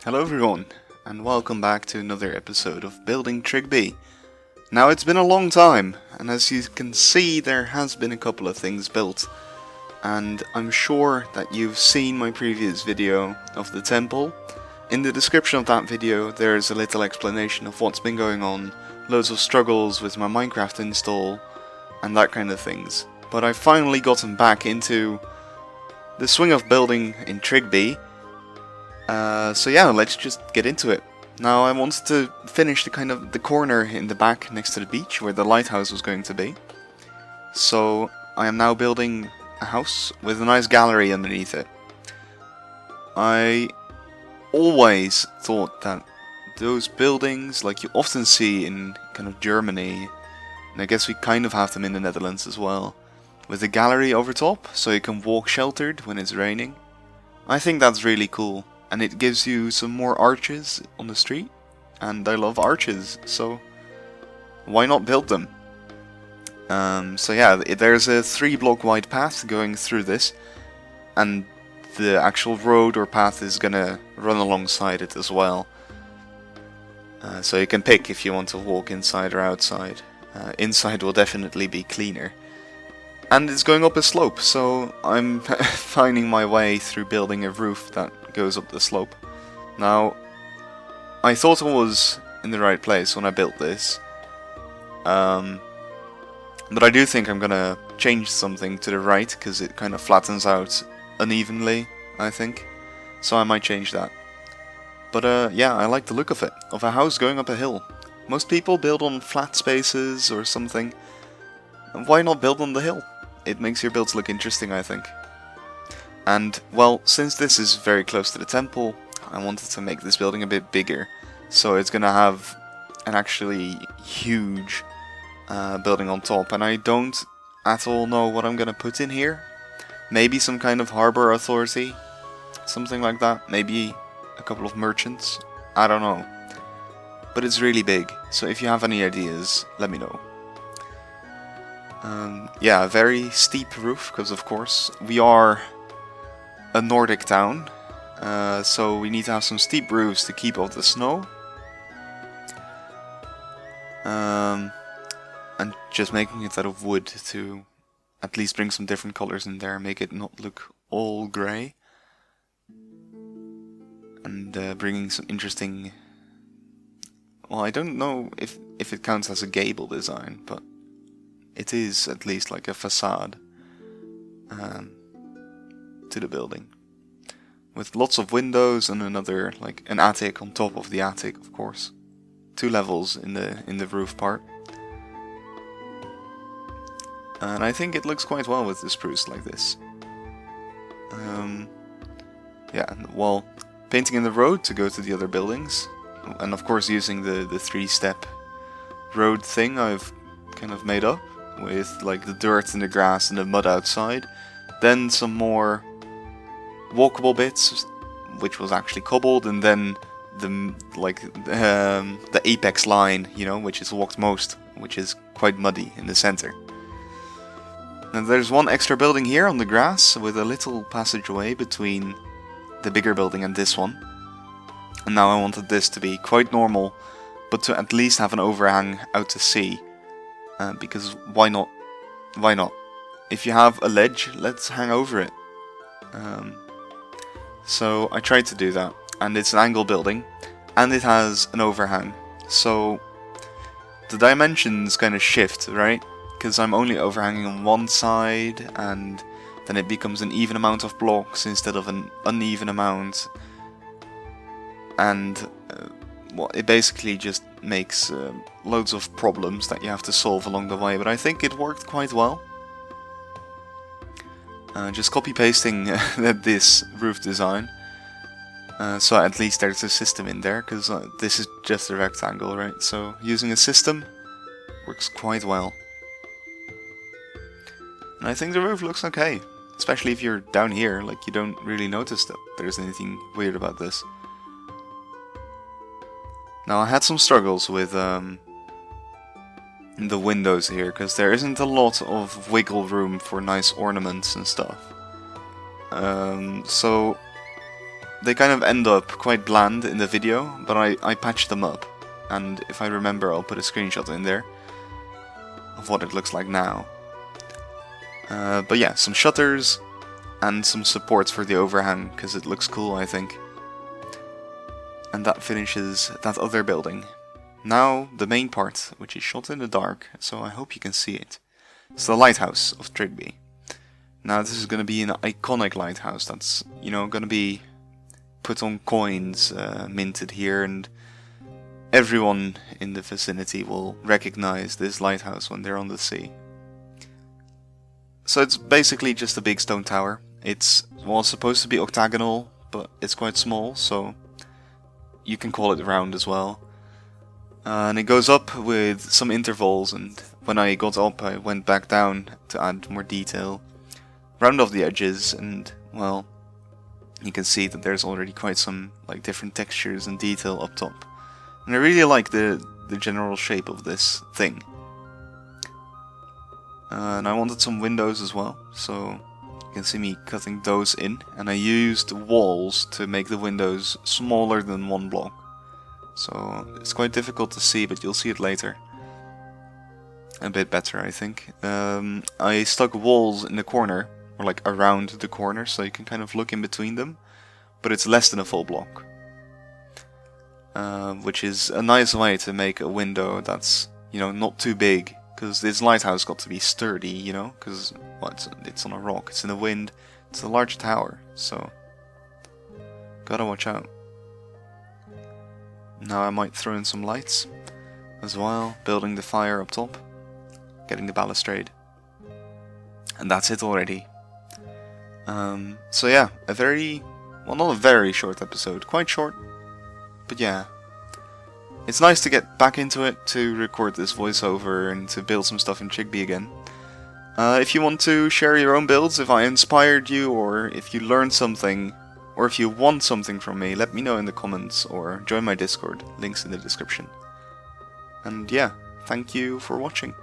Hello everyone, and welcome back to another episode of Building Tryggby. Now it's been a long time, and as you can see there has been a couple of things built, and I'm sure that you've seen my previous video of the temple. In the description of that video there's a little explanation of what's been going on, loads of struggles with my Minecraft install, and that kind of things. But I've finally gotten back into the swing of building in Tryggby. So yeah, let's just get into it. Now I wanted to finish the corner in the back next to the beach where the lighthouse was going to be. So I am now building a house with a nice gallery underneath it. I always thought that those buildings, like you often see in kind of Germany, and I guess we kind of have them in the Netherlands as well, with a gallery over top so you can walk sheltered when it's raining. I think that's really cool. And it gives you some more arches on the street, and I love arches, so why not build them? So yeah, there's a 3-block wide path going through this, and the actual road or path is gonna run alongside it as well. So you can pick if you want to walk inside or outside. Inside will definitely be cleaner. And it's going up a slope, so I'm finding my way through building a roof that goes up the slope. Now, I thought I was in the right place when I built this, but I do think I'm gonna change something to the right, because it kind of flattens out unevenly, I think, so I might change that. But yeah, I like the look of it, of a house going up a hill. Most people build on flat spaces or something, and why not build on the hill? It makes your builds look interesting, I think. And, well, since this is very close to the temple, I wanted to make this building a bit bigger. So it's gonna have an actually huge building on top. And I don't at all know what I'm gonna put in here. Maybe some kind of harbor authority, something like that. Maybe a couple of merchants. I don't know. But it's really big, so if you have any ideas, let me know. Yeah, a very steep roof, because of course we are a Nordic town, so we need to have some steep roofs to keep off the snow. And just making it out of wood to at least bring some different colors in there, make it not look all grey. And bringing some interesting... Well, I don't know if it counts as a gable design, but it is at least like a facade to the building, with lots of windows and another, like an attic on top of the attic, of course. 2 levels in the roof part, and I think it looks quite well with the spruce like this. Yeah, well, painting in the road to go to the other buildings, and of course using the 3-step road thing I've kind of made up, with like the dirt and the grass and the mud outside. Then some more walkable bits, which was actually cobbled, and then the apex line, you know, which is walked most, which is quite muddy in the center. And there's one extra building here on the grass with a little passageway between the bigger building and this one. And now I wanted this to be quite normal, but to at least have an overhang out to sea. Because why not? Why not? If you have a ledge, let's hang over it. So I tried to do that, and it's an angle building, and it has an overhang. So the dimensions kind of shift, right? Because I'm only overhanging on one side, and then it becomes an even amount of blocks instead of an uneven amount. And well, it basically just makes loads of problems that you have to solve along the way, but I think it worked quite well. Just copy-pasting this roof design, so at least there's a system in there, because this is just a rectangle, right? So using a system works quite well. And I think the roof looks okay, especially if you're down here, like you don't really notice that there's anything weird about this. Now I had some struggles with the windows here, because there isn't a lot of wiggle room for nice ornaments and stuff. So they kind of end up quite bland in the video, but I patched them up. And if I remember, I'll put a screenshot in there of what it looks like now. But yeah, some shutters and some supports for the overhang, because it looks cool, I think. And that finishes that other building. Now, the main part, which is shot in the dark, so I hope you can see it. It's the lighthouse of Tryggby. Now, this is going to be an iconic lighthouse that's, you know, going to be put on coins, minted here, and everyone in the vicinity will recognize this lighthouse when they're on the sea. So it's basically just a big stone tower. It's, well, supposed to be octagonal, but it's quite small, so you can call it round as well. And it goes up with some intervals, and when I got up I went back down to add more detail. Round off the edges, and, well, you can see that there's already quite some like different textures and detail up top. And I really like the general shape of this thing. And I wanted some windows as well, so you can see me cutting those in, and I used walls to make the windows smaller than one block. So it's quite difficult to see, but you'll see it later. A bit better, I think. I stuck walls in the corner, or like around the corner, so you can kind of look in between them, but it's less than a full block. Which is a nice way to make a window that's, you know, not too big, because this lighthouse got to be sturdy, you know, because well, it's on a rock, it's in the wind, it's a large tower, so gotta watch out. Now I might throw in some lights as well, building the fire up top, getting the balustrade, and that's it already. So yeah, a very, well, not a very short episode, quite short, but yeah. It's nice to get back into it, to record this voiceover and to build some stuff in Tryggby again. If you want to share your own builds, if I inspired you, or if you learned something, or if you want something from me, let me know in the comments, or join my Discord, links in the description. And yeah, thank you for watching.